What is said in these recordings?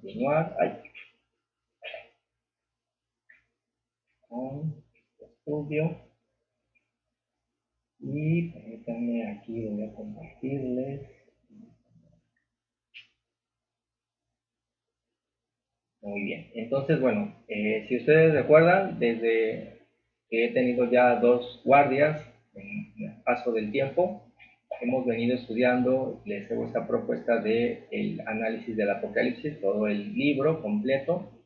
continuar con estudio. Y permítanme, aquí voy a compartirles. Muy bien, entonces bueno, si ustedes recuerdan, desde que he tenido ya 2 guardias en el paso del tiempo, hemos venido estudiando, les hago esta propuesta de el análisis del Apocalipsis, todo el libro completo,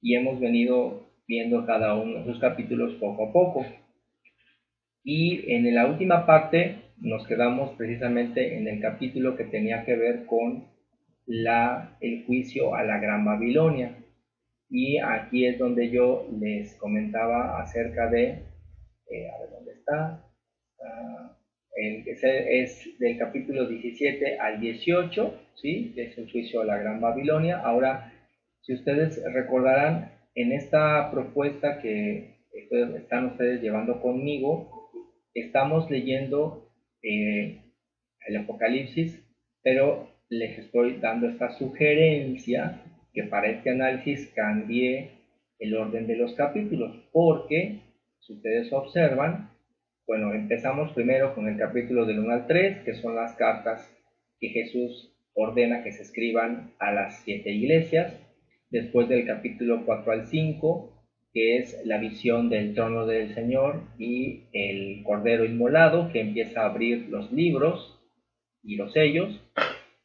y hemos venido viendo cada uno de sus capítulos poco a poco. Y en la última parte nos quedamos precisamente en el capítulo que tenía que ver con el juicio a la Gran Babilonia. Y aquí es donde yo les comentaba acerca de, a ver dónde está, es del capítulo 17 al 18, ¿sí? Que es el juicio a la Gran Babilonia. Ahora, si ustedes recordarán, en esta propuesta que están ustedes llevando conmigo, estamos leyendo el Apocalipsis, pero les estoy dando esta sugerencia que para este análisis cambie el orden de los capítulos, porque si ustedes observan, bueno, empezamos primero con el capítulo del 1 al 3, que son las cartas que Jesús ordena que se escriban a las 7 iglesias. Después del capítulo 4 al 5, que es la visión del trono del Señor y el Cordero inmolado, que empieza a abrir los libros y los sellos.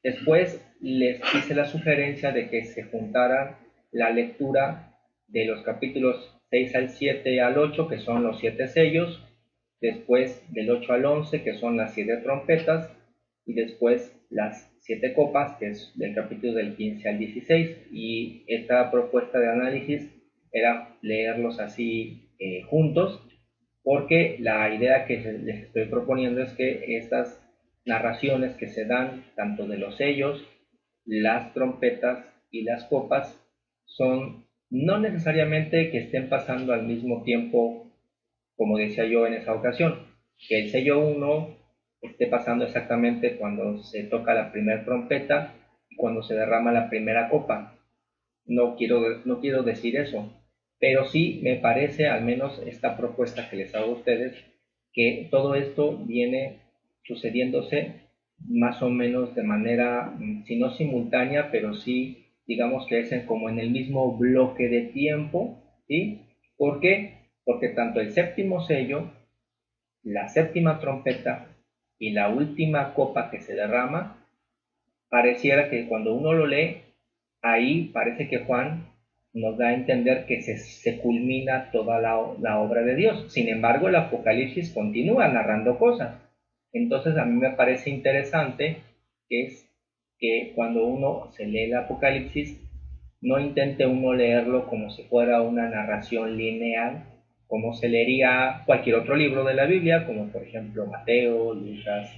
Después les hice la sugerencia de que se juntaran la lectura de los capítulos 6 al 7 al 8, que son los 7 sellos, después del 8 al 11, que son las 7 trompetas, y después las 7 copas, que es del capítulo del 15 al 16, y esta propuesta de análisis era leerlos así juntos, porque la idea que les estoy proponiendo es que estas narraciones que se dan tanto de los sellos, las trompetas y las copas son no necesariamente que estén pasando al mismo tiempo, como decía yo en esa ocasión, que el sello 1 esté pasando exactamente cuando se toca la primera trompeta y cuando se derrama la primera copa. No quiero decir eso, pero sí me parece, al menos esta propuesta que les hago a ustedes, que todo esto viene sucediéndose más o menos de manera, si no simultánea, pero sí, digamos que es como en el mismo bloque de tiempo, ¿sí? ¿Por qué? Porque tanto el séptimo sello, la séptima trompeta y la última copa que se derrama, pareciera que cuando uno lo lee, ahí parece que Juan nos da a entender que se culmina toda la obra de Dios. Sin embargo, el Apocalipsis continúa narrando cosas. Entonces a mí me parece interesante que cuando uno se lee el Apocalipsis, no intente uno leerlo como si fuera una narración lineal, como se leería cualquier otro libro de la Biblia, como por ejemplo Mateo, Lucas,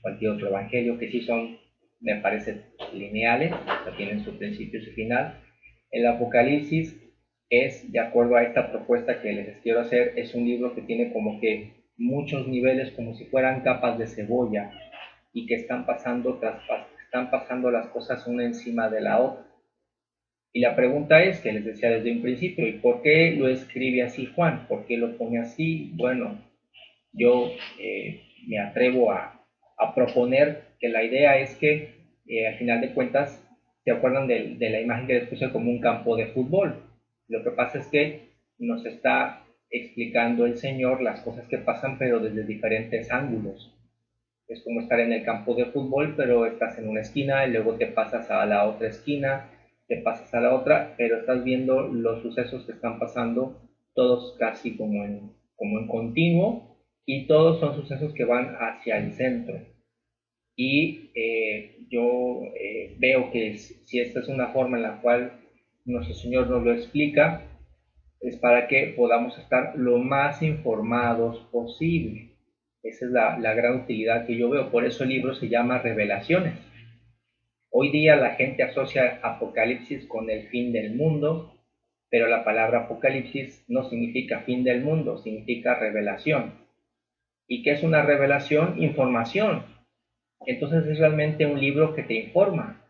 cualquier otro evangelio, que sí son, me parece, lineales, o sea, tienen su principio y su final. El Apocalipsis es, de acuerdo a esta propuesta que les quiero hacer, es un libro que tiene como que muchos niveles, como si fueran capas de cebolla, y que están pasando las cosas una encima de la otra. Y la pregunta es, que les decía desde un principio, ¿y por qué lo escribe así Juan? ¿Por qué lo pone así? Bueno, yo me atrevo a proponer que la idea es que, al final de cuentas, ¿se acuerdan de la imagen que les puse como un campo de fútbol? Lo que pasa es que nos está explicando el Señor las cosas que pasan, pero desde diferentes ángulos. Es como estar en el campo de fútbol, pero estás en una esquina y luego te pasas a la otra esquina, te pasas a la otra, pero estás viendo los sucesos que están pasando todos casi como en continuo, y todos son sucesos que van hacia el centro. Y yo veo que si esta es una forma en la cual nuestro Señor nos lo explica, es para que podamos estar lo más informados posible. Esa es la gran utilidad que yo veo. Por eso el libro se llama Revelaciones. Hoy día la gente asocia Apocalipsis con el fin del mundo, pero la palabra Apocalipsis no significa fin del mundo, significa revelación. ¿Y qué es una revelación? Información. Entonces es realmente un libro que te informa.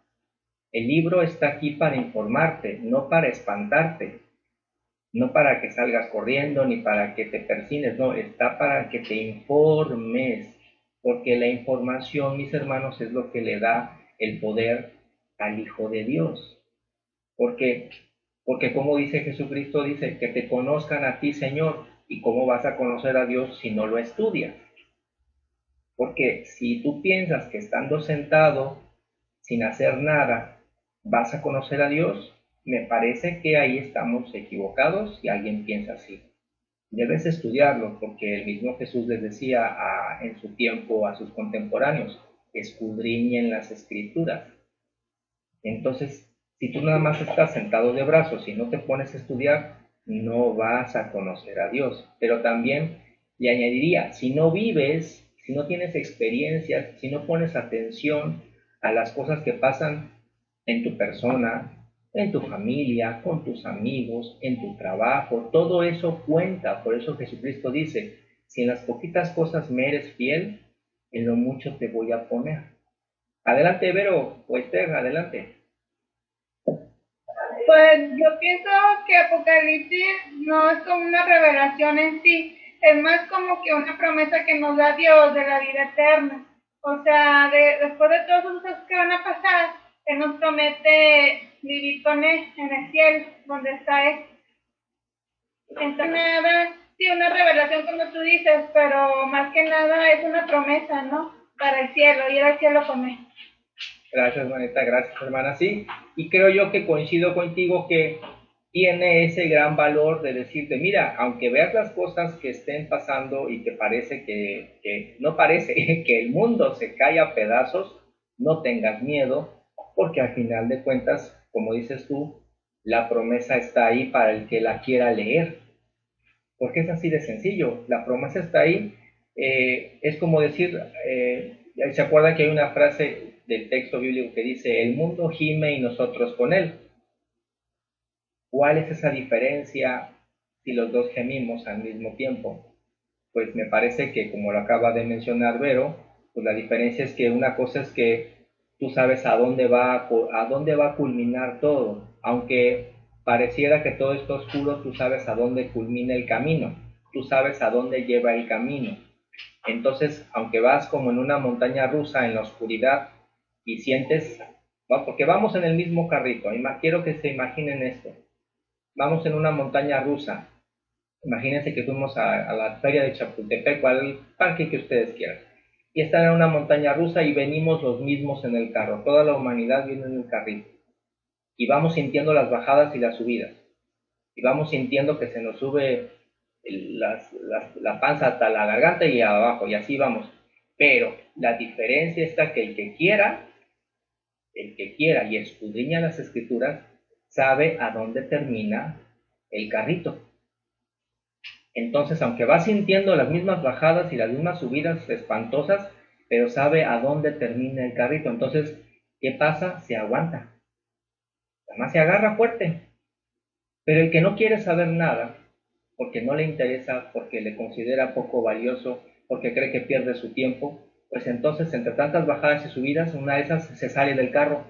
El libro está aquí para informarte, no para espantarte, no para que salgas corriendo ni para que te persines, no, está para que te informes, porque la información, mis hermanos, es lo que le da el poder al Hijo de Dios. Porque, porque como dice Jesucristo, dice que te conozcan a ti, Señor, y cómo vas a conocer a Dios si no lo estudias. Porque si tú piensas que estando sentado sin hacer nada vas a conocer a Dios, me parece que ahí estamos equivocados si alguien piensa así. Debes estudiarlo porque el mismo Jesús les decía en su tiempo a sus contemporáneos, escudriñen las escrituras. Entonces, si tú nada más estás sentado de brazos y no te pones a estudiar, no vas a conocer a Dios. Pero también le añadiría, si no vives, si no tienes experiencias, si no pones atención a las cosas que pasan en tu persona, en tu familia, con tus amigos, en tu trabajo, todo eso cuenta. Por eso Jesucristo dice, si en las poquitas cosas me eres fiel, en lo mucho te voy a poner. Adelante, Vero, o Esther, adelante. Pues yo pienso que Apocalipsis no es como una revelación en sí, es más como que una promesa que nos da Dios de la vida eterna. O sea, después de todos los cosas que van a pasar, Él nos promete vivir con Él en el cielo, donde está Él. Entonces, nada, sí, una revelación como tú dices, pero más que nada es una promesa, ¿no? Para el cielo, ir al cielo con Él. Gracias, Maneta, gracias, hermana. Sí, y creo yo que coincido contigo que tiene ese gran valor de decirte, mira, aunque veas las cosas que estén pasando y que parece que no parece que el mundo se cae a pedazos, no tengas miedo, porque al final de cuentas, como dices tú, la promesa está ahí para el que la quiera leer, porque es así de sencillo, la promesa está ahí, es como decir, ¿se acuerdan que hay una frase del texto bíblico que dice, el mundo gime y nosotros con él? ¿Cuál es esa diferencia si los dos gemimos al mismo tiempo? Pues me parece que, como lo acaba de mencionar Vero, pues la diferencia es que una cosa es que tú sabes a dónde va a culminar todo, aunque pareciera que todo está oscuro, tú sabes a dónde culmina el camino, tú sabes a dónde lleva el camino. Entonces, aunque vas como en una montaña rusa en la oscuridad y sientes, porque vamos en el mismo carrito, quiero que se imaginen esto, vamos en una montaña rusa. Imagínense que fuimos a la feria de Chapultepec o al parque que ustedes quieran. Y están en una montaña rusa y venimos los mismos en el carro. Toda la humanidad viene en el carrito. Y vamos sintiendo las bajadas y las subidas. Y vamos sintiendo que se nos sube la panza hasta la garganta y abajo. Y así vamos. Pero la diferencia está que el que quiera y escudriña las escrituras, sabe a dónde termina el carrito. Entonces, aunque va sintiendo las mismas bajadas y las mismas subidas espantosas, pero sabe a dónde termina el carrito. Entonces, ¿qué pasa? Se aguanta. Además, se agarra fuerte. Pero el que no quiere saber nada, porque no le interesa, porque le considera poco valioso, porque cree que pierde su tiempo, pues entonces, entre tantas bajadas y subidas, una de esas se sale del carro,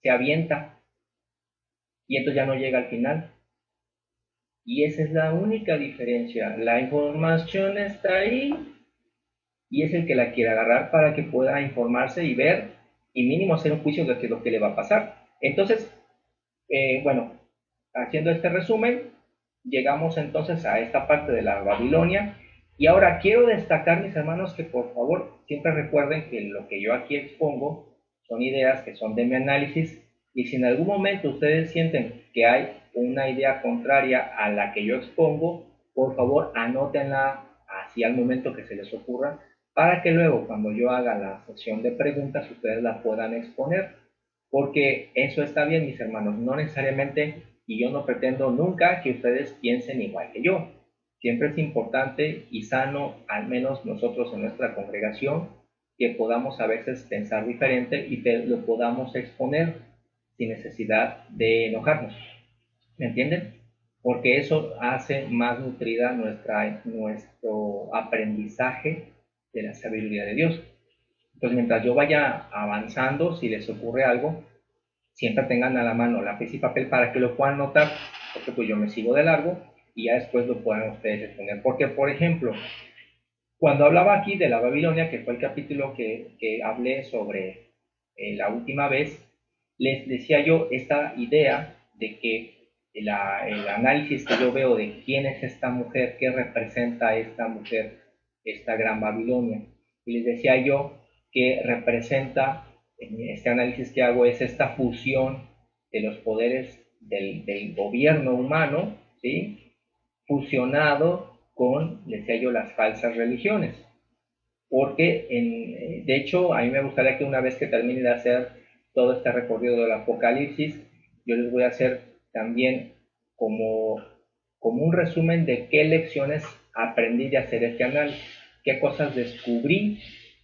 se avienta y entonces ya no llega al final. Y esa es la única diferencia. La información está ahí y es el que la quiere agarrar para que pueda informarse y ver y mínimo hacer un juicio de qué es lo que le va a pasar. Entonces, bueno, haciendo este resumen, llegamos entonces a esta parte de la Babilonia y ahora quiero destacar, mis hermanos, que por favor siempre recuerden que lo que yo aquí expongo son ideas que son de mi análisis y si en algún momento ustedes sienten que hay una idea contraria a la que yo expongo, por favor anótenla así al momento que se les ocurra para que luego cuando yo haga la sección de preguntas ustedes la puedan exponer, porque eso está bien, mis hermanos, no necesariamente, y yo no pretendo nunca que ustedes piensen igual que yo. Siempre es importante y sano, al menos nosotros en nuestra congregación, que podamos a veces pensar diferente y lo podamos exponer sin necesidad de enojarnos. ¿Me entienden? Porque eso hace más nutrida nuestro aprendizaje de la sabiduría de Dios. Entonces, mientras yo vaya avanzando, si les ocurre algo, siempre tengan a la mano lápiz y papel para que lo puedan notar, porque pues yo me sigo de largo y ya después lo puedan ustedes exponer. Porque, por ejemplo, cuando hablaba aquí de la Babilonia, que fue el capítulo que hablé sobre la última vez, les decía yo esta idea de que el análisis que yo veo de quién es esta mujer, qué representa esta mujer, esta gran Babilonia. Y les decía yo que representa, en este análisis que hago, es esta fusión de los poderes del gobierno humano, ¿sí? Fusionado con, decía yo, las falsas religiones. Porque, de hecho, a mí me gustaría que una vez que termine de hacer todo este recorrido del Apocalipsis, yo les voy a hacer también como un resumen de qué lecciones aprendí de hacer este análisis, qué cosas descubrí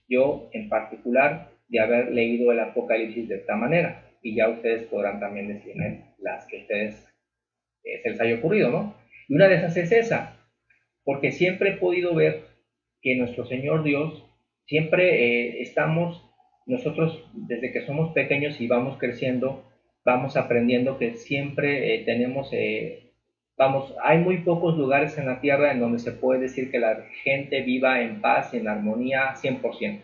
yo en particular de haber leído el Apocalipsis de esta manera. Y ya ustedes podrán también decirme las que a ustedes se les haya ocurrido, ¿no? Y una de esas es esa, porque siempre he podido ver que nuestro Señor Dios, siempre estamos, nosotros desde que somos pequeños y vamos creciendo, vamos aprendiendo que siempre tenemos, vamos, hay muy pocos lugares en la tierra en donde se puede decir que la gente viva en paz y en armonía 100%.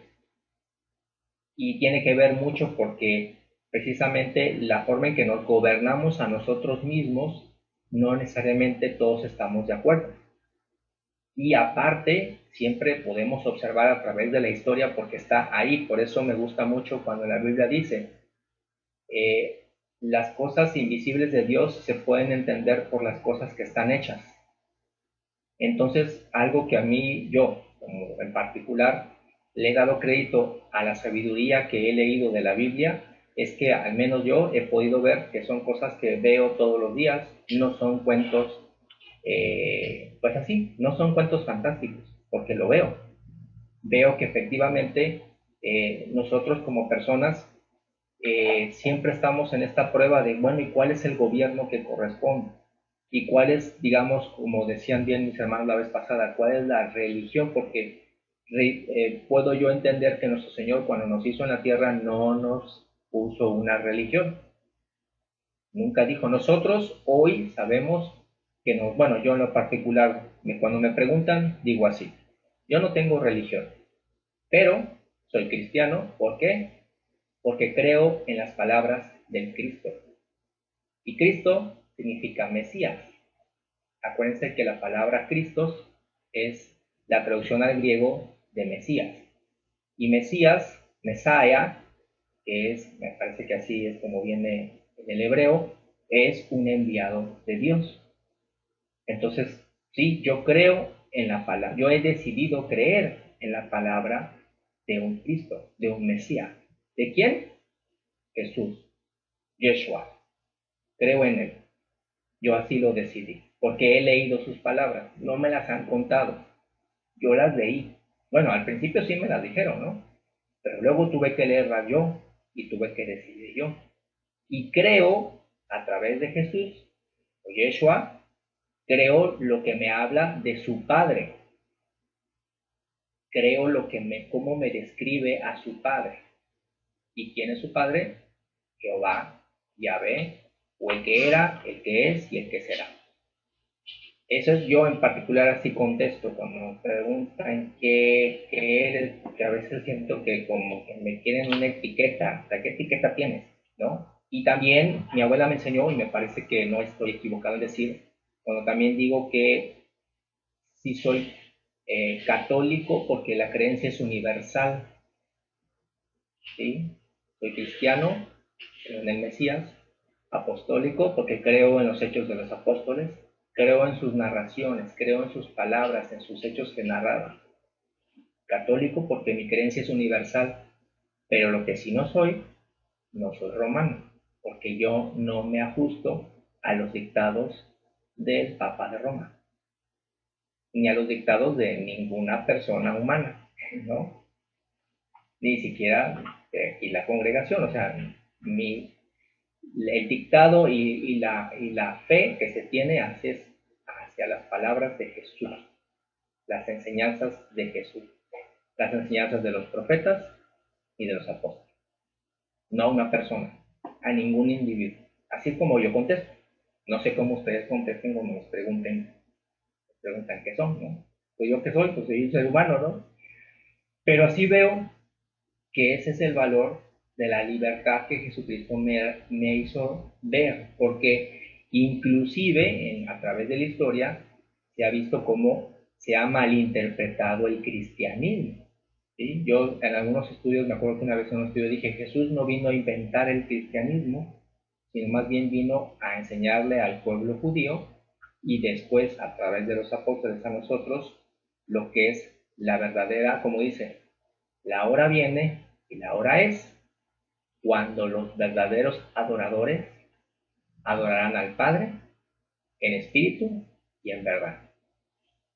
Y tiene que ver mucho porque precisamente la forma en que nos gobernamos a nosotros mismos, no necesariamente todos estamos de acuerdo. Y aparte, siempre podemos observar a través de la historia porque está ahí. Por eso me gusta mucho cuando la Biblia dice, las cosas invisibles de Dios se pueden entender por las cosas que están hechas. Entonces, algo que a mí, yo, como en particular, le he dado crédito a la sabiduría que he leído de la Biblia, es que al menos yo he podido ver que son cosas que veo todos los días, no son cuentos pues así, no son cuentos fantásticos, porque lo veo. Veo que efectivamente nosotros como personas siempre estamos en esta prueba de, bueno, ¿y cuál es el gobierno que corresponde? ¿Y cuál es, digamos, como decían bien mis hermanos la vez pasada, cuál es la religión? Porque puedo yo entender que nuestro Señor cuando nos hizo en la tierra no nos puso una religión. Nunca dijo, nosotros hoy sabemos que no, bueno, yo en lo particular, cuando me preguntan, digo así, yo no tengo religión, pero soy cristiano, ¿por qué? Porque creo en las palabras del Cristo. Y Cristo significa Mesías. Acuérdense que la palabra Cristo es la traducción al griego de Mesías. Y Mesías, Mesaya, que es, me parece que así es como viene en el hebreo, es un enviado de Dios. Entonces, sí, yo creo en la palabra, yo he decidido creer en la palabra de un Cristo, de un Mesías. ¿De quién? Jesús, Yeshua. Creo en él. Yo así lo decidí, porque he leído sus palabras, no me las han contado, yo las leí. Bueno, al principio sí me las dijeron, ¿no? Pero luego tuve que leerlas yo y tuve que decidir yo. Y creo, a través de Jesús, o Yeshua, creo lo que me habla de su Padre. Creo cómo me describe a su Padre. ¿Y quién es su Padre? Jehová, Yahvé, o el que era, el que es y el que será. Eso es yo en particular así contesto cuando me preguntan qué eres, porque a veces siento que como que me quieren una etiqueta, o sea, ¿qué etiqueta tienes? ¿No? Y también mi abuela me enseñó, y me parece que no estoy equivocado en decir, cuando también digo que sí soy católico porque la creencia es universal, ¿sí? Soy cristiano, creo en el Mesías, apostólico porque creo en los hechos de los apóstoles, creo en sus narraciones, creo en sus palabras, en sus hechos que narraban. Católico porque mi creencia es universal, pero lo que sí no soy romano, porque yo no me ajusto a los dictados del Papa de Roma, ni a los dictados de ninguna persona humana, ¿no? Ni siquiera aquí la congregación, o sea, el dictado y la fe que se tiene hacia las palabras de Jesús, las enseñanzas de Jesús, las enseñanzas de los profetas y de los apóstoles, no una persona. a ningún individuo. Así como yo contesto. No sé cómo ustedes contesten cuando nos preguntan qué son, ¿no? Pues yo qué soy, pues soy un ser humano, ¿no? Pero así veo que ese es el valor de la libertad que Jesucristo me hizo ver, porque inclusive a través de la historia se ha visto cómo se ha malinterpretado el cristianismo. ¿Sí? Yo en algunos estudios, me acuerdo que una vez en un estudio dije, Jesús no vino a inventar el cristianismo, sino más bien vino a enseñarle al pueblo judío y después a través de los apóstoles a nosotros lo que es la verdadera, como dice, la hora viene y la hora es cuando los verdaderos adoradores adorarán al Padre en espíritu y en verdad.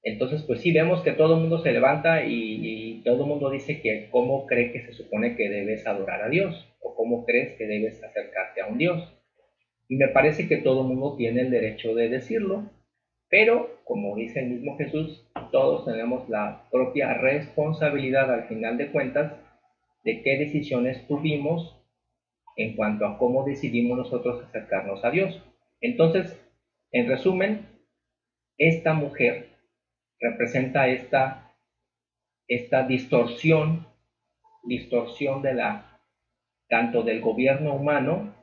Entonces, pues sí, vemos que todo el mundo se levanta y todo el mundo dice que cómo cree que se supone que debes adorar a Dios o cómo crees que debes acercarte a un Dios. Y me parece que todo el mundo tiene el derecho de decirlo, pero como dice el mismo Jesús, todos tenemos la propia responsabilidad al final de cuentas de qué decisiones tuvimos en cuanto a cómo decidimos nosotros acercarnos a Dios. Entonces, en resumen, esta mujer representa esta distorsión de tanto del gobierno humano,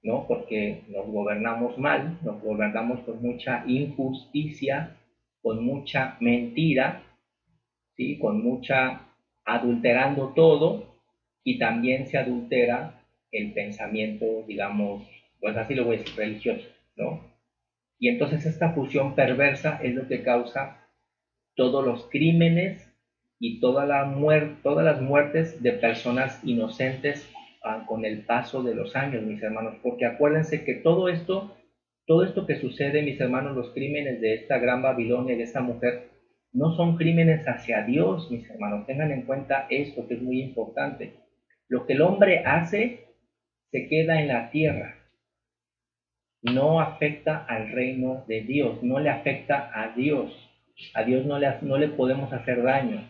¿no? Porque nos gobernamos mal, nos gobernamos con mucha injusticia, con mucha mentira, ¿sí? Con mucha adulterando todo, y también se adultera el pensamiento, digamos, pues así lo voy a decir, religioso, ¿no? Y entonces esta fusión perversa es lo que causa todos los crímenes y todas las muertes de personas inocentes con el paso de los años, mis hermanos, porque acuérdense que todo esto que sucede, mis hermanos, los crímenes de esta gran Babilonia, de esta mujer, no son crímenes hacia Dios, mis hermanos, tengan en cuenta esto que es muy importante. Lo que el hombre hace se queda en la tierra, no afecta al reino de Dios, no le afecta a Dios. A Dios no le podemos hacer daño.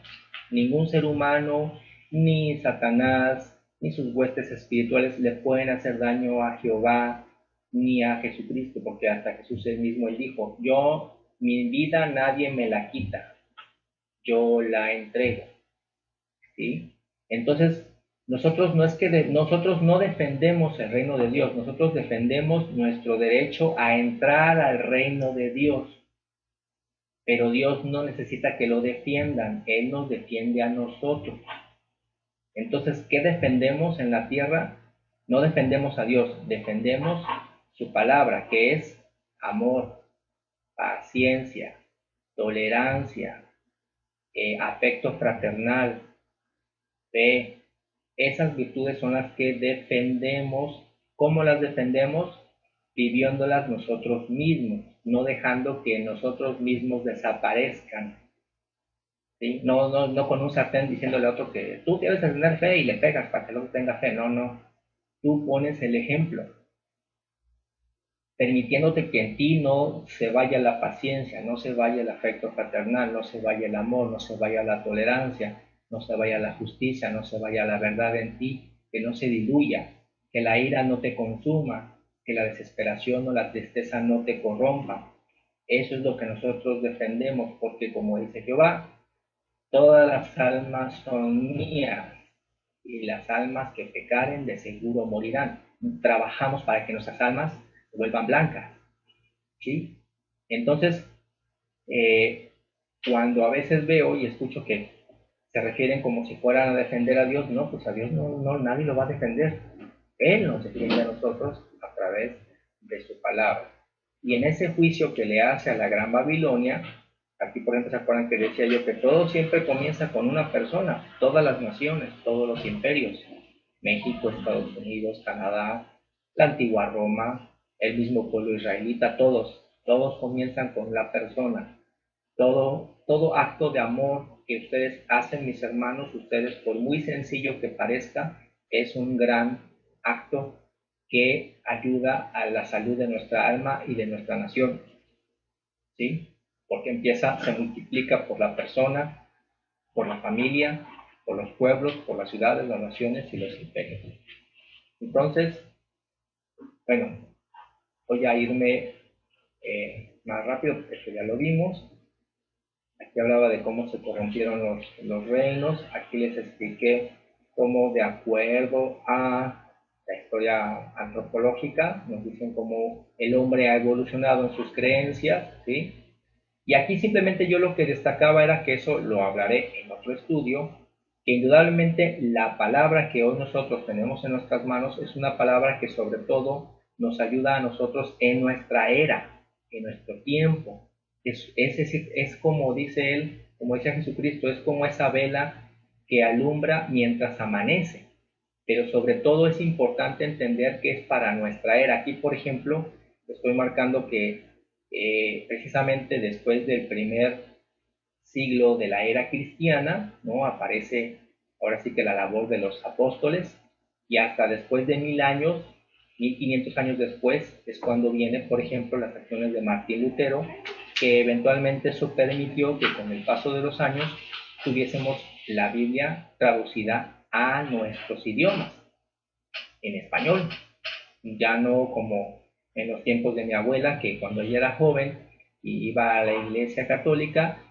Ningún ser humano, ni Satanás, ni sus huestes espirituales le pueden hacer daño a Jehová ni a Jesucristo, porque hasta Jesús mismo él dijo, mi vida nadie me la quita, yo la entrego. ¿Sí? Entonces, nosotros no defendemos el reino de Dios, nosotros defendemos nuestro derecho a entrar al reino de Dios. Pero Dios no necesita que lo defiendan, Él nos defiende a nosotros. Entonces, ¿qué defendemos en la tierra? No defendemos a Dios, defendemos su palabra, que es amor, paciencia, tolerancia, afecto fraternal, fe. Esas virtudes son las que defendemos. ¿Cómo las defendemos? Viviéndolas nosotros mismos, no dejando que nosotros mismos desaparezcan. ¿Sí? No con un sartén diciéndole a otro que tú debes tener fe y le pegas para que el otro tenga fe. No. Tú pones el ejemplo, permitiéndote que en ti no se vaya la paciencia, no se vaya el afecto fraternal, no se vaya el amor, no se vaya la tolerancia, no se vaya la justicia, no se vaya la verdad en ti, que no se diluya, que la ira no te consuma, que la desesperación o la tristeza no te corrompa. Eso es lo que nosotros defendemos, porque como dice Jehová, todas las almas son mías, y las almas que pecaren de seguro morirán. Trabajamos para que nuestras almas se vuelvan blancas, ¿sí? Entonces, cuando a veces veo y escucho que se refieren como si fueran a defender a Dios, no, pues a Dios no nadie lo va a defender. Él nos defiende a nosotros a través de su palabra. Y en ese juicio que le hace a la gran Babilonia, aquí por ejemplo se acuerdan que decía yo que todo siempre comienza con una persona, todas las naciones, todos los imperios, México, Estados Unidos, Canadá, la antigua Roma, el mismo pueblo israelita, todos comienzan con la persona. Todo acto de amor que ustedes hacen, mis hermanos, ustedes, por muy sencillo que parezca, es un gran acto que ayuda a la salud de nuestra alma y de nuestra nación, ¿sí? Porque se multiplica por la persona, por la familia, por los pueblos, por las ciudades, las naciones y los imperios. Entonces, Bueno, voy a irme más rápido porque esto ya lo vimos. Aquí hablaba de cómo se corrompieron los reinos. Aquí les expliqué cómo, de acuerdo a la historia antropológica, nos dicen cómo el hombre ha evolucionado en sus creencias, ¿sí? Y aquí simplemente yo lo que destacaba era que eso lo hablaré en otro estudio, que indudablemente la palabra que hoy nosotros tenemos en nuestras manos es una palabra que sobre todo nos ayuda a nosotros en nuestra era, en nuestro tiempo. Es como dice él, como decía Jesucristo, es como esa vela que alumbra mientras amanece. Pero sobre todo es importante entender que es para nuestra era. Aquí, por ejemplo, estoy marcando que precisamente después del primer siglo de la era cristiana, ¿no? Aparece ahora sí que la labor de los apóstoles, y hasta después de 1000 años, 1500 años después, es cuando vienen, por ejemplo, las acciones de Martín Lutero, que eventualmente eso permitió que con el paso de los años tuviésemos la Biblia traducida a nuestros idiomas, en español, ya no como en los tiempos de mi abuela, que cuando ella era joven y iba a la iglesia católica,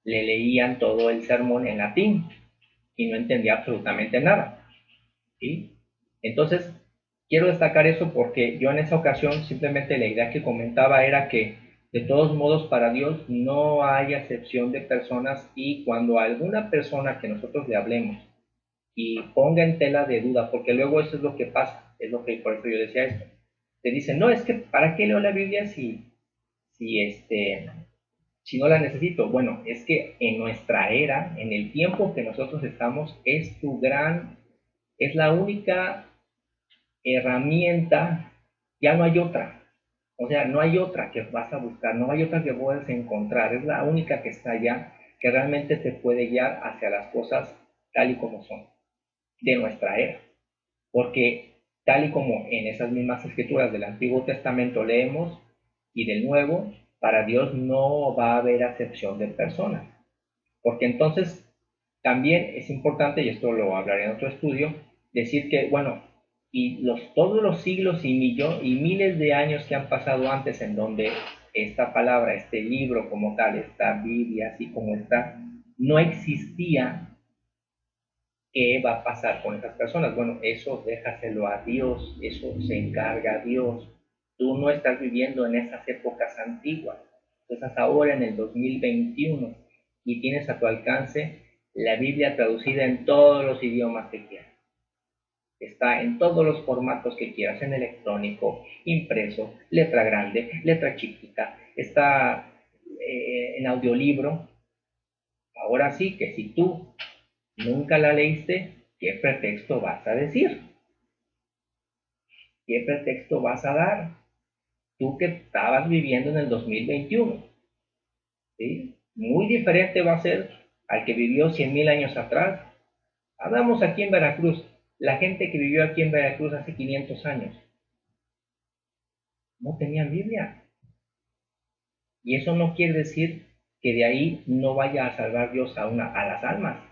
le leían todo el sermón en latín y no entendía absolutamente nada, ¿sí? Entonces, quiero destacar eso porque yo en esa ocasión simplemente la idea que comentaba era que de todos modos para Dios no hay acepción de personas, y cuando a alguna persona que nosotros le hablemos y ponga en tela de duda, porque luego eso es lo que pasa, es lo que por eso yo decía esto, te dicen, no, es que ¿para qué leo la Biblia si no la necesito? Bueno, es que en nuestra era, en el tiempo que nosotros estamos, es la única herramienta, ya no hay otra. O sea, no hay otra que vas a buscar, no hay otra que puedas encontrar, es la única que está allá, que realmente te puede guiar hacia las cosas tal y como son, de nuestra era. Porque tal y como en esas mismas escrituras del Antiguo Testamento leemos y del Nuevo, para Dios no va a haber acepción de personas. Porque entonces también es importante, y esto lo hablaré en otro estudio, decir que, bueno, y todos los siglos y miles de años que han pasado antes, en donde esta palabra, este libro como tal, esta Biblia así como está, no existía, ¿qué va a pasar con esas personas? Bueno, eso déjaselo a Dios, eso se encarga a Dios. Tú no estás viviendo en esas épocas antiguas, tú estás ahora en el 2021 y tienes a tu alcance la Biblia traducida en todos los idiomas que quieras. Está en todos los formatos que quieras, en electrónico, impreso, letra grande, letra chiquita, está en audiolibro. Ahora sí que si tú nunca la leíste, ¿qué pretexto vas a decir? ¿Qué pretexto vas a dar? Tú que estabas viviendo en el 2021, ¿sí? Muy diferente va a ser al que vivió 100,000 años atrás. Hablamos aquí en Veracruz, la gente que vivió aquí en Veracruz hace 500 años, no tenían Biblia. Y eso no quiere decir que de ahí no vaya a salvar Dios a las almas.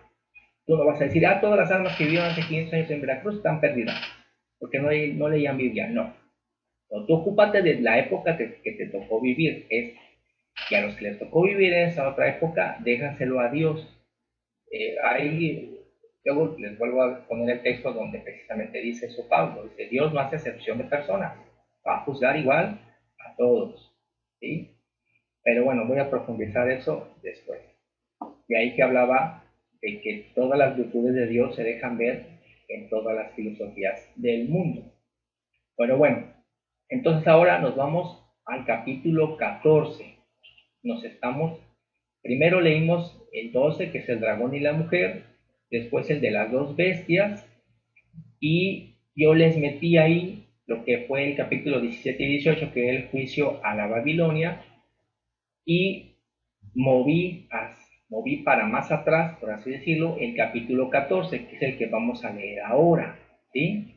Tú no vas a decir, todas las almas que vivieron hace 500 años en Veracruz están perdidas, porque no leían Biblia. No. No, tú ocúpate de la época que te tocó vivir. Y a los que les tocó vivir en esa otra época, déjaselo a Dios. Ahí, luego les vuelvo a poner el texto donde precisamente dice eso Pablo. Dice, Dios no hace excepción de personas. Va a juzgar igual a todos. ¿Sí? Pero bueno, voy a profundizar eso después. Y ahí que hablaba de que todas las virtudes de Dios se dejan ver en todas las filosofías del mundo. Bueno, entonces ahora nos vamos al capítulo 14. Primero leímos el 12, que es el dragón y la mujer, después el de las dos bestias, y yo les metí ahí lo que fue el capítulo 17 y 18, que es el juicio a la Babilonia, y moví para más atrás, por así decirlo, el capítulo 14, que es el que vamos a leer ahora, ¿sí?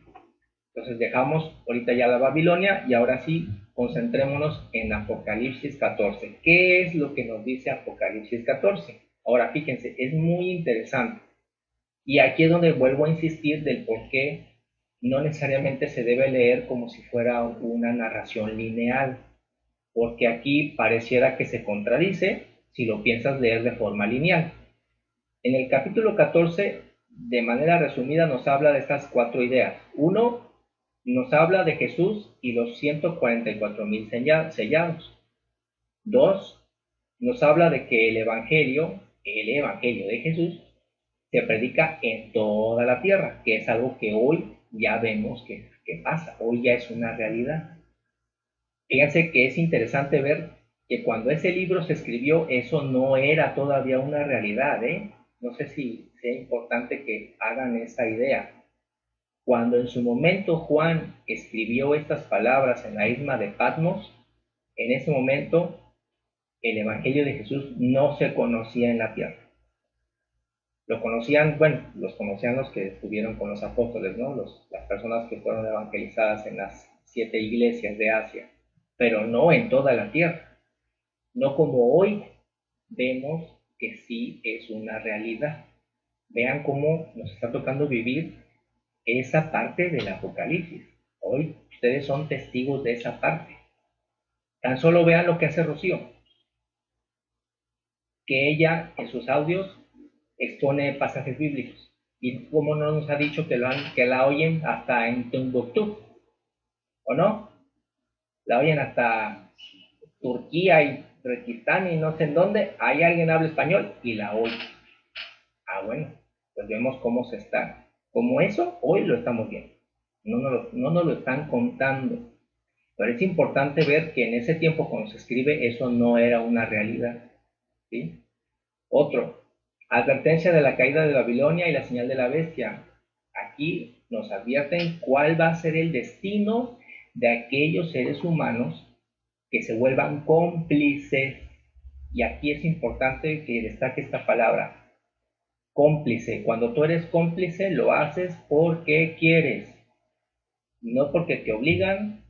Entonces dejamos ahorita ya la Babilonia y ahora sí, concentrémonos en Apocalipsis 14. ¿Qué es lo que nos dice Apocalipsis 14? Ahora fíjense, es muy interesante. Y aquí es donde vuelvo a insistir del por qué no necesariamente se debe leer como si fuera una narración lineal, porque aquí pareciera que se contradice si lo piensas leer de forma lineal. En el capítulo 14, de manera resumida, nos habla de estas cuatro ideas. Uno, nos habla de Jesús y los 144,000 sellados. Dos, nos habla de que el evangelio de Jesús, se predica en toda la tierra, que es algo que hoy ya vemos que pasa, hoy ya es una realidad. Fíjense que es interesante ver que cuando ese libro se escribió, eso no era todavía una realidad, ¿eh? No sé si sea importante que hagan esa idea. Cuando en su momento Juan escribió estas palabras en la isla de Patmos, en ese momento el Evangelio de Jesús no se conocía en la tierra. Lo conocían, bueno, los conocían los que estuvieron con los apóstoles, ¿no? Las personas que fueron evangelizadas en las 7 iglesias de Asia, pero no en toda la tierra. No como hoy vemos que sí es una realidad. Vean cómo nos está tocando vivir esa parte del Apocalipsis. Hoy ustedes son testigos de esa parte. Tan solo vean lo que hace Rocío, que ella en sus audios expone pasajes bíblicos. Y cómo no nos ha dicho que la oyen hasta en Timbuktu, ¿o no? La oyen hasta Turquía y Uzbekistán y no sé en dónde. Hay alguien habla español y la oye. Ah, bueno, pues vemos cómo se está. Como eso, hoy lo estamos viendo. No nos lo están contando. Pero es importante ver que en ese tiempo cuando se escribe eso no era una realidad. ¿Sí? Otro, advertencia de la caída de Babilonia y la señal de la bestia. Aquí nos advierten cuál va a ser el destino de aquellos seres humanos que se vuelvan cómplices. Y aquí es importante que destaque esta palabra, cómplice. Cuando tú eres cómplice lo haces porque quieres, no porque te obligan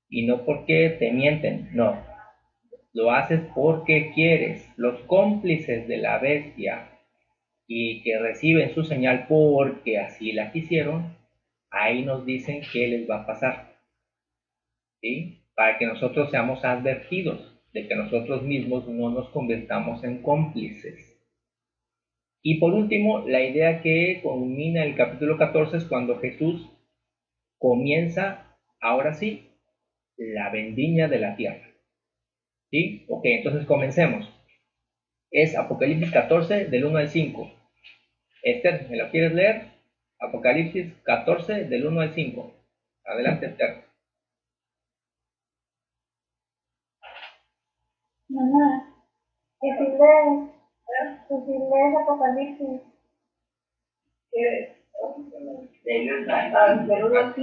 y no porque te mienten, no. Lo haces porque quieres. Los cómplices de la bestia y que reciben su señal porque así la quisieron, ahí nos dicen qué les va a pasar, ¿sí? Para que nosotros seamos advertidos de que nosotros mismos no nos convirtamos en cómplices. Y por último, la idea que culmina el capítulo 14 es cuando Jesús comienza, ahora sí, la vendimia de la tierra. ¿Sí? Ok, entonces comencemos. Es Apocalipsis 14 del 1 al 5. Esther, ¿me lo quieres leer? Apocalipsis 14 del 1 al 5. Adelante, Esther. Mamá, ¿y si lees Apocalipsis?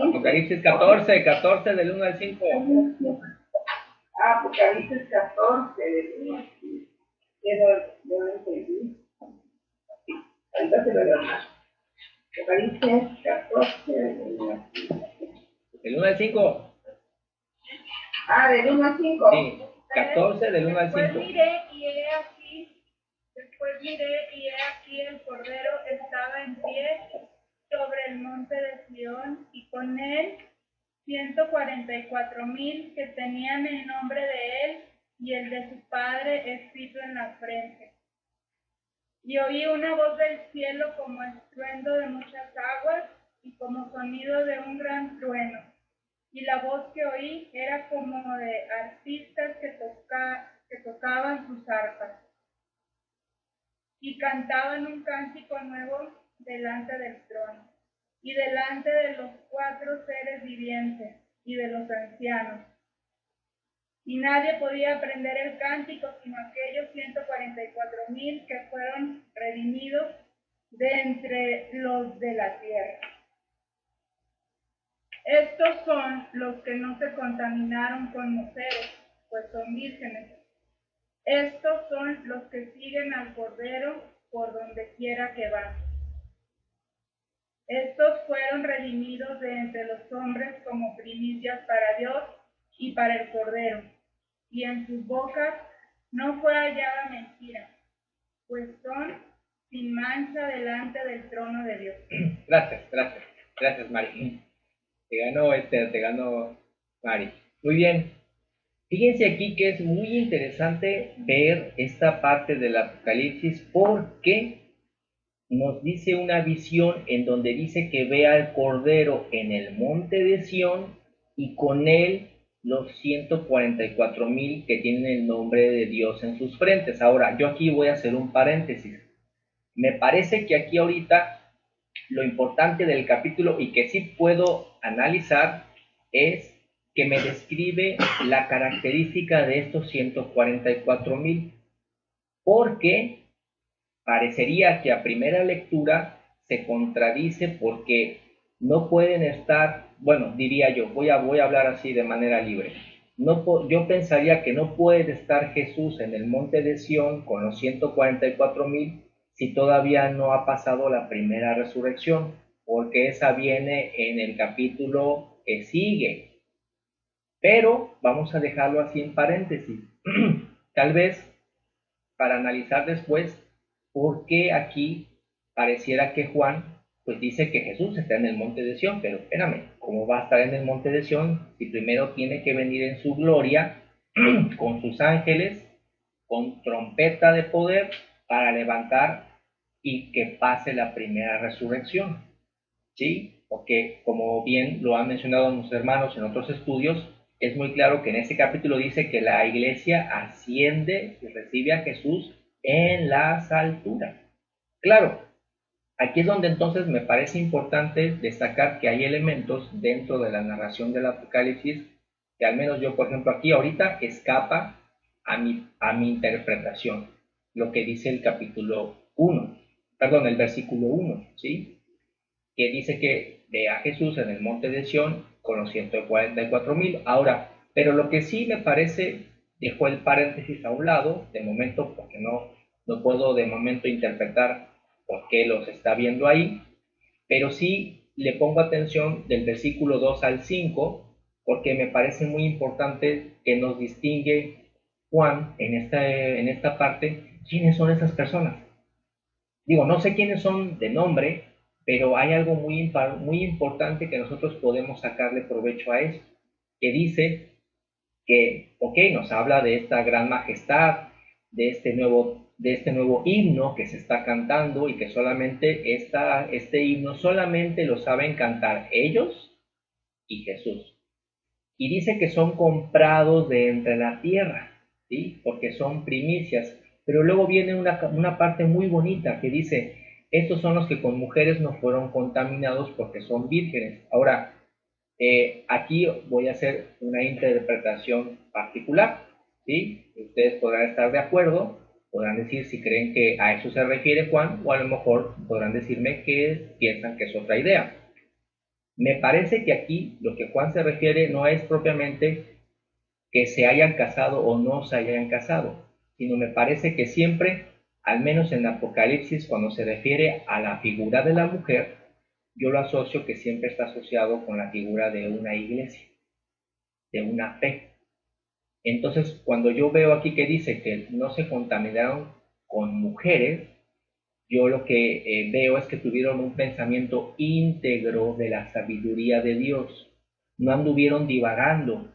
Apocalipsis 14, 14 del 1 al 5. Apocalipsis 14 del 1 al 5. Yo no entendí. Ahorita se lo leo. Apocalipsis 14 del 1 al 5. ¿Del 1 al 5? Del 1 al 5. Sí, 14 del 1 al 5. Después miré y he aquí el Cordero estaba en pie sobre el monte de Sión y con él 144,000 que tenían el nombre de él y el de su padre escrito en la frente. Y oí una voz del cielo como estruendo de muchas aguas y como sonido de un gran trueno. Y la voz que oí era como de artistas que tocaban sus arpas y cantaban un cántico nuevo delante del trono y delante de los 4 seres vivientes y de los ancianos. Y nadie podía aprender el cántico sino aquellos 144,000 que fueron redimidos de entre los de la tierra. Estos son los que no se contaminaron con mujeres, pues son vírgenes. Estos son los que siguen al Cordero por donde quiera que va. Estos fueron redimidos de entre los hombres como primicias para Dios y para el Cordero, y en sus bocas no fue hallada mentira, pues son sin mancha delante del trono de Dios. Gracias, Mari. te ganó Mari. Muy bien. Fíjense aquí que es muy interesante ver esta parte del Apocalipsis porque nos dice una visión en donde dice que ve al Cordero en el monte de Sión y con él los 144,000 que tienen el nombre de Dios en sus frentes. Ahora, yo aquí voy a hacer un paréntesis. Me parece que aquí ahorita lo importante del capítulo y que sí puedo analizar es que me describe la característica de estos 144,000, porque parecería que a primera lectura se contradice porque no pueden estar, bueno, diría yo, voy a hablar así de manera libre. No, yo pensaría que no puede estar Jesús en el monte de Sión con los 144,000 si todavía no ha pasado la primera resurrección, porque esa viene en el capítulo que sigue. Pero vamos a dejarlo así en paréntesis. Tal vez para analizar después por qué aquí pareciera que Juan pues dice que Jesús está en el monte de Sión, pero espérame, ¿cómo va a estar en el monte de Sión si primero tiene que venir en su gloria con sus ángeles, con trompeta de poder para levantar y que pase la primera resurrección? ¿Sí? Porque como bien lo han mencionado nuestros hermanos en otros estudios, es muy claro que en ese capítulo dice que la iglesia asciende y recibe a Jesús en las alturas. Claro, aquí es donde entonces me parece importante destacar que hay elementos dentro de la narración del Apocalipsis que al menos yo, por ejemplo, aquí ahorita escapa a mi interpretación, lo que dice el capítulo 1, perdón, el versículo 1, ¿sí? Que dice que ve a Jesús en el monte de Sión con los 144,000. Ahora, pero lo que sí me parece, dejó el paréntesis a un lado, de momento, porque no puedo de momento interpretar por qué los está viendo ahí, pero sí le pongo atención del versículo 2 al 5, porque me parece muy importante que nos distingue Juan en esta parte, quiénes son esas personas. Digo, no sé quiénes son de nombre, pero hay algo muy importante que nosotros podemos sacarle provecho a eso, que dice que, ok, nos habla de esta gran majestad, de este nuevo himno que se está cantando y que solamente este himno solamente lo saben cantar ellos y Jesús. Y dice que son comprados de entre la tierra, ¿sí? Porque son primicias. Pero luego viene una parte muy bonita que dice, estos son los que con mujeres no fueron contaminados porque son vírgenes. Ahora, aquí voy a hacer una interpretación particular, ¿sí? Ustedes podrán estar de acuerdo, podrán decir si creen que a eso se refiere Juan, o a lo mejor podrán decirme que piensan que es otra idea. Me parece que aquí lo que Juan se refiere no es propiamente que se hayan casado o no se hayan casado, sino me parece que siempre, al menos en Apocalipsis, cuando se refiere a la figura de la mujer, yo lo asocio que siempre está asociado con la figura de una iglesia, de una fe. Entonces, cuando yo veo aquí que dice que no se contaminaron con mujeres, yo lo que veo es que tuvieron un pensamiento íntegro de la sabiduría de Dios. No anduvieron divagando,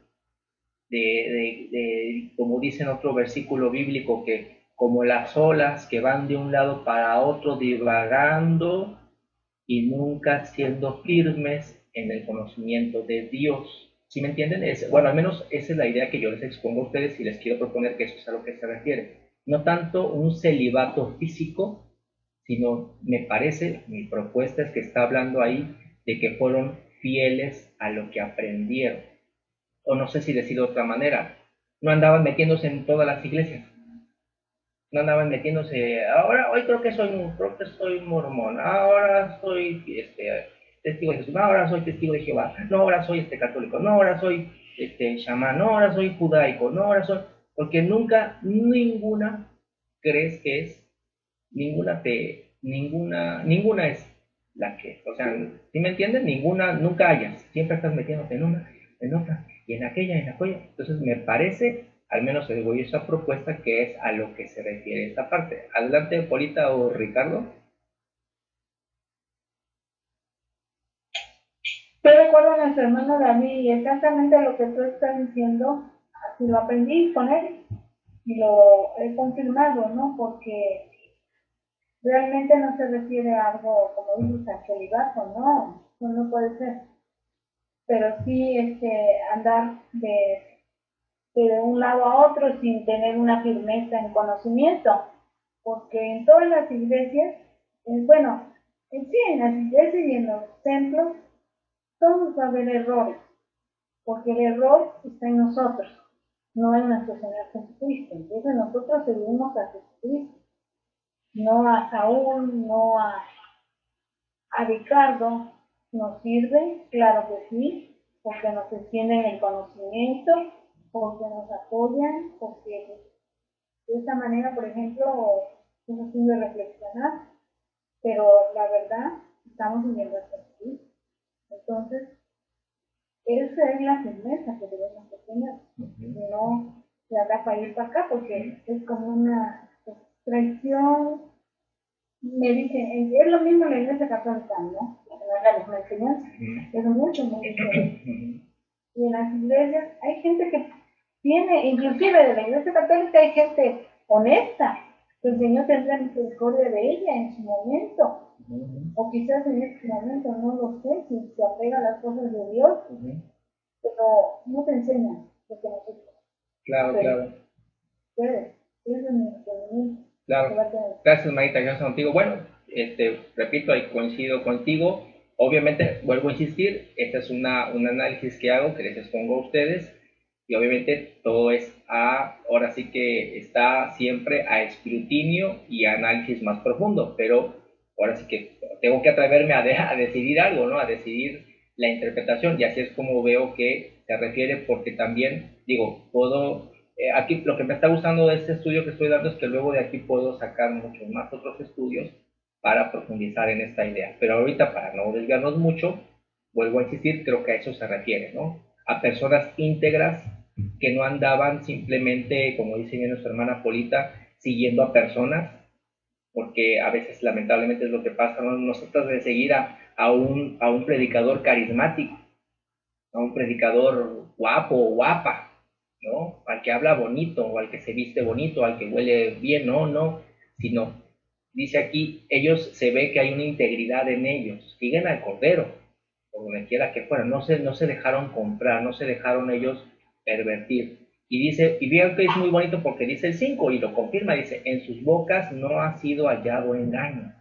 como dice en otro versículo bíblico, que como las olas que van de un lado para otro divagando y nunca siendo firmes en el conocimiento de Dios. ¿Sí me entienden? Bueno, al menos esa es la idea que yo les expongo a ustedes y les quiero proponer que eso es a lo que se refiere. No tanto un celibato físico, sino me parece, mi propuesta es que está hablando ahí de que fueron fieles a lo que aprendieron. O no sé si decirlo de otra manera, no andaban metiéndose en todas las iglesias, no andaban metiéndose, ahora, hoy creo que soy mormón, ahora soy testigo de Jesús, no, ahora soy testigo de Jehová, no, ahora soy católico, no, ahora soy chamán, no, ahora soy judaico, no, ahora soy, porque nunca, ninguna crees que es, ninguna es la que, o sea, ¿sí me entienden? Ninguna, nunca hayas, siempre estás metiéndote en una, en otra, y en aquella, en aquella. Entonces me parece, al menos les voy a esa propuesta que es a lo que se refiere esta parte. Adelante, Polita o Ricardo. Pero acuerdo a nuestro hermano David y exactamente lo que tú estás diciendo, así lo aprendí con él y lo he confirmado, ¿no? Porque realmente no se refiere a algo, como dices, al celibato, no, eso no puede ser. Pero sí andar de un lado a otro sin tener una firmeza en conocimiento, porque en todas las iglesias, bueno, en sí, en las iglesias y en los templos, todos va a haber errores, porque el error está en nosotros, no en nuestro Señor Jesucristo. Entonces nosotros seguimos a Jesucristo, no a Saúl, no a Ricardo. ¿Nos sirve? Claro que sí, porque nos extienden el conocimiento, porque nos apoyan, porque de esa manera, por ejemplo, nos sirve reflexionar, pero la verdad, estamos viviendo a Jesucristo. Entonces, esa es la firmeza que debemos tener, y no de acá para ir para acá, porque es como una traición. Me dicen, es lo mismo en la iglesia católica, ¿no? La misma enseñanza, es mucho, muy diferente. Y en las iglesias hay gente que tiene, inclusive de la iglesia católica hay gente honesta, que el Señor tendrá misericordia de ella en su momento, o quizás en este momento, no lo sé, si se apega a las cosas de Dios, pero no te enseñan lo que nosotros. Claro, claro. Puedes, eso es mi opinión. Claro, gracias Marita, gracias contigo. Bueno, repito, ahí coincido contigo. Obviamente, vuelvo a insistir, este es un análisis que hago, que les expongo a ustedes, y obviamente todo es ahora sí que está siempre a escrutinio y análisis más profundo, pero ahora sí que tengo que atreverme a decidir algo, ¿no? A decidir la interpretación, y así es como veo que se refiere, porque también, digo, puedo... aquí lo que me está gustando de este estudio que estoy dando es que luego de aquí puedo sacar muchos más otros estudios para profundizar en esta idea. Pero ahorita, para no desviarnos mucho, vuelvo a insistir, creo que a eso se refiere, ¿no? A personas íntegras que no andaban simplemente, como dice bien nuestra hermana Polita, siguiendo a personas, porque a veces lamentablemente es lo que pasa, ¿no? Nosotros de seguir a un predicador carismático, a un predicador guapo o guapa, ¿no? Al que habla bonito, o al que se viste bonito, al que huele bien, no, sino, dice aquí, ellos se ve que hay una integridad en ellos, siguen al Cordero, por donde quiera que fuera, no se dejaron comprar, no se dejaron ellos pervertir. Y dice, y vean que es muy bonito porque dice el 5 y lo confirma, dice, en sus bocas no ha sido hallado engaño,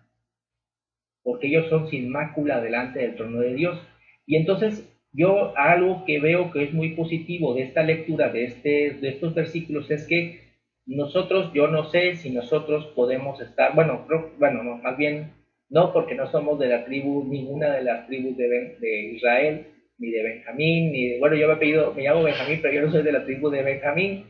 porque ellos son sin mácula delante del trono de Dios. Y entonces yo algo que veo que es muy positivo de esta lectura de estos versículos es que nosotros, yo no sé si nosotros podemos estar, bueno, no, más bien no, porque no somos de la tribu, ninguna de las tribus de Israel, ni de Benjamín, ni de, bueno, yo me llamo Benjamín, pero yo no soy de la tribu de Benjamín,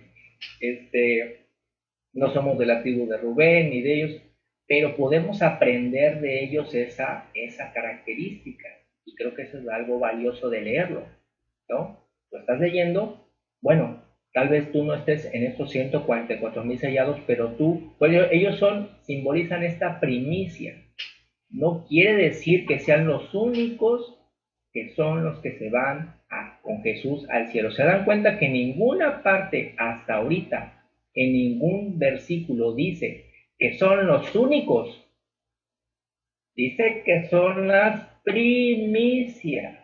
no somos de la tribu de Rubén, ni de ellos, pero podemos aprender de ellos esa característica, y creo que eso es algo valioso de leerlo, ¿no? Lo estás leyendo, bueno, tal vez tú no estés en estos 144,000 sellados, pero ellos simbolizan esta primicia. No quiere decir que sean los únicos que son los que se van con Jesús al cielo. Se dan cuenta que en ninguna parte hasta ahorita, en ningún versículo dice que son los únicos. Dice que son las primicias.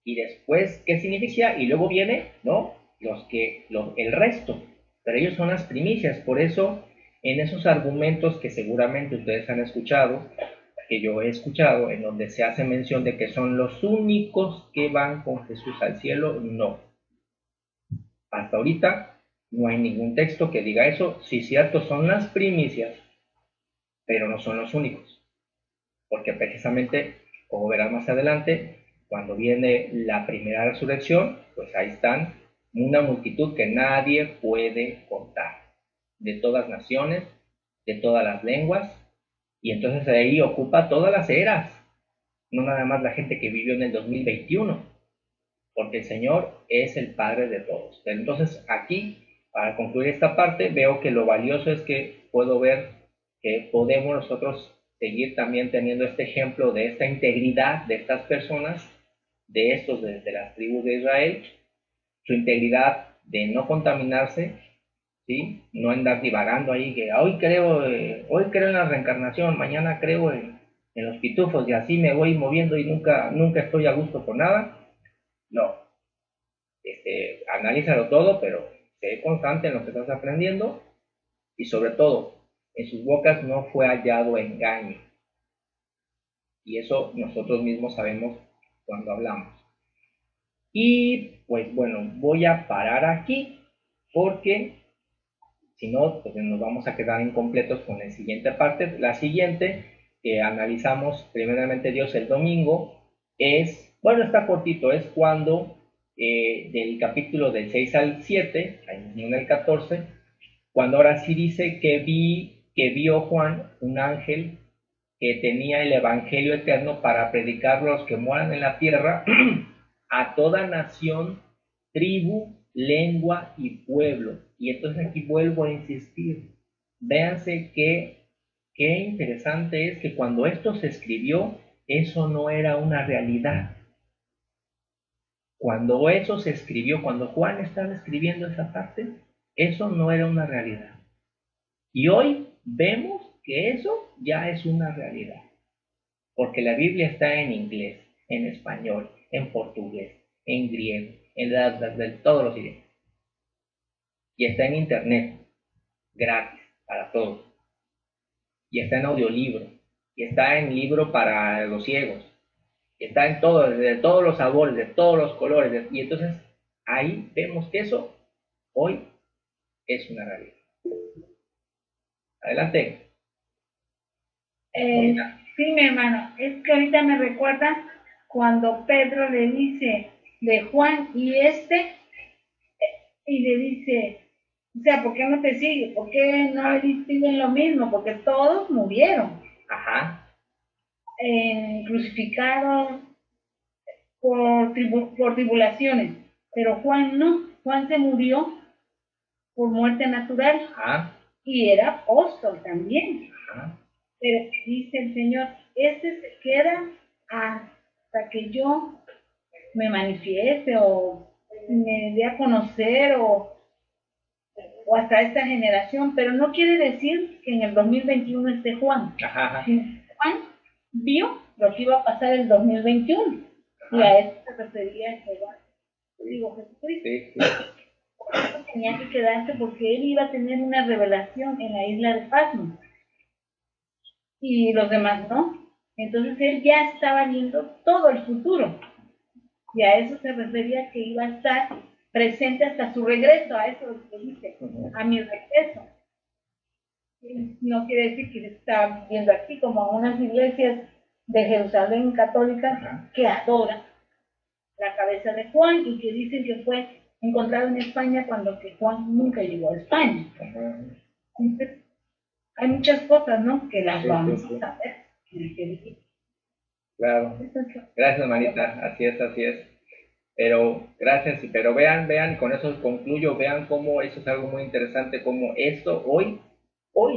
Y después, ¿qué significa? Y luego viene, ¿no? El resto. Pero ellos son las primicias. Por eso, en esos argumentos que seguramente ustedes han escuchado, que yo he escuchado, en donde se hace mención de que son los únicos que van con Jesús al cielo, no. Hasta ahorita no hay ningún texto que diga eso. Sí, cierto, son las primicias, pero no son los únicos. Porque precisamente, como verán más adelante, cuando viene la primera resurrección, pues ahí están una multitud que nadie puede contar, de todas naciones, de todas las lenguas, y entonces ahí ocupa todas las eras, no nada más la gente que vivió en el 2021, porque el Señor es el Padre de todos. Pero entonces aquí, para concluir esta parte, veo que lo valioso es que puedo ver que podemos nosotros seguir también teniendo este ejemplo de esta integridad de estas personas, de estos, de las tribus de Israel, su integridad de no contaminarse, ¿sí? No andar divagando ahí, que hoy creo en la reencarnación, mañana creo en los pitufos y así me voy moviendo y nunca estoy a gusto por nada. No, analízalo todo, pero sé constante en lo que estás aprendiendo y sobre todo, en sus bocas no fue hallado engaño. Y eso nosotros mismos sabemos cuando hablamos. Y pues bueno, voy a parar aquí porque si no, pues nos vamos a quedar incompletos con la siguiente parte. La siguiente que analizamos primeramente Dios el domingo es, bueno, está cortito, es cuando del capítulo del 6 al 7, ahí en el 14, cuando ahora sí dice que vio Juan un ángel que tenía el evangelio eterno para predicar a los que moran en la tierra a toda nación, tribu, lengua y pueblo. Y entonces aquí vuelvo a insistir, véanse qué interesante es que cuando esto se escribió, eso no era una realidad. Cuando eso se escribió, cuando Juan estaba escribiendo esa parte, eso no era una realidad. Y hoy vemos que eso ya es una realidad. Porque la Biblia está en inglés, en español, en portugués, en griego, en todos los idiomas. Y está en internet, gratis, para todos. Y está en audiolibro. Y está en libro para los ciegos. Y está en todo, de todos los sabores, de todos los colores. Y entonces ahí vemos que eso hoy es una realidad. Adelante. Sí, mi hermano, es que ahorita me recuerda cuando Pedro le dice de Juan y le dice, o sea, ¿por qué no te sigue? ¿Por qué no siguen lo mismo? Porque todos murieron. Ajá. Crucificados por tribulaciones, pero Juan no, Juan se murió por muerte natural. Ajá. Y era apóstol también. Ajá. Pero dice el Señor, se queda hasta que yo me manifieste o me dé a conocer o hasta esta generación, pero no quiere decir que en el 2021 esté Juan. Ajá. Juan vio lo que iba a pasar en el 2021. Ajá. Y a eso se refería Jehová. Digo, Jesucristo. Sí. Tenía que quedarse porque él iba a tener una revelación en la isla de Patmos. Y los demás no. Entonces él ya estaba viendo todo el futuro. Y a eso se refería que iba a estar presente hasta su regreso, a eso lo que dice, a mi regreso. No quiere decir que está viendo aquí como unas iglesias de Jerusalén católicas que adoran la cabeza de Juan y que dicen que fue encontrado en España cuando que Juan nunca llegó a España. Entonces, hay muchas cosas, ¿no? Que las vamos a saber. Claro. Gracias, manita. Así es. Pero, gracias. Pero vean, con eso concluyo, vean cómo eso es algo muy interesante, como esto hoy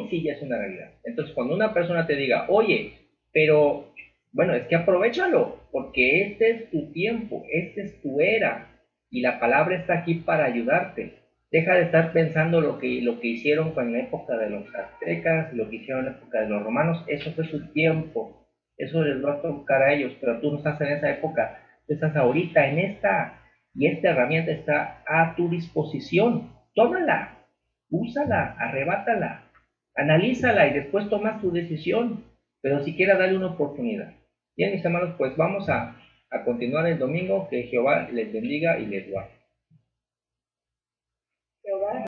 sí ya es una realidad. Entonces, cuando una persona te diga, oye, pero, bueno, es que aprovéchalo, porque este es tu tiempo, esta es tu era, y la palabra está aquí para ayudarte. Deja de estar pensando lo que hicieron en la época de los aztecas, lo que hicieron en la época de los romanos. Eso fue su tiempo, eso les va a tocar a ellos, pero tú no estás en esa época, tú estás ahorita en esta, y esta herramienta está a tu disposición. Tómala, úsala, arrebátala, analízala y después tomas tu decisión, pero siquiera dale una oportunidad. Bien, mis hermanos, pues vamos a continuar el domingo. Que Jehová les bendiga y les guarde.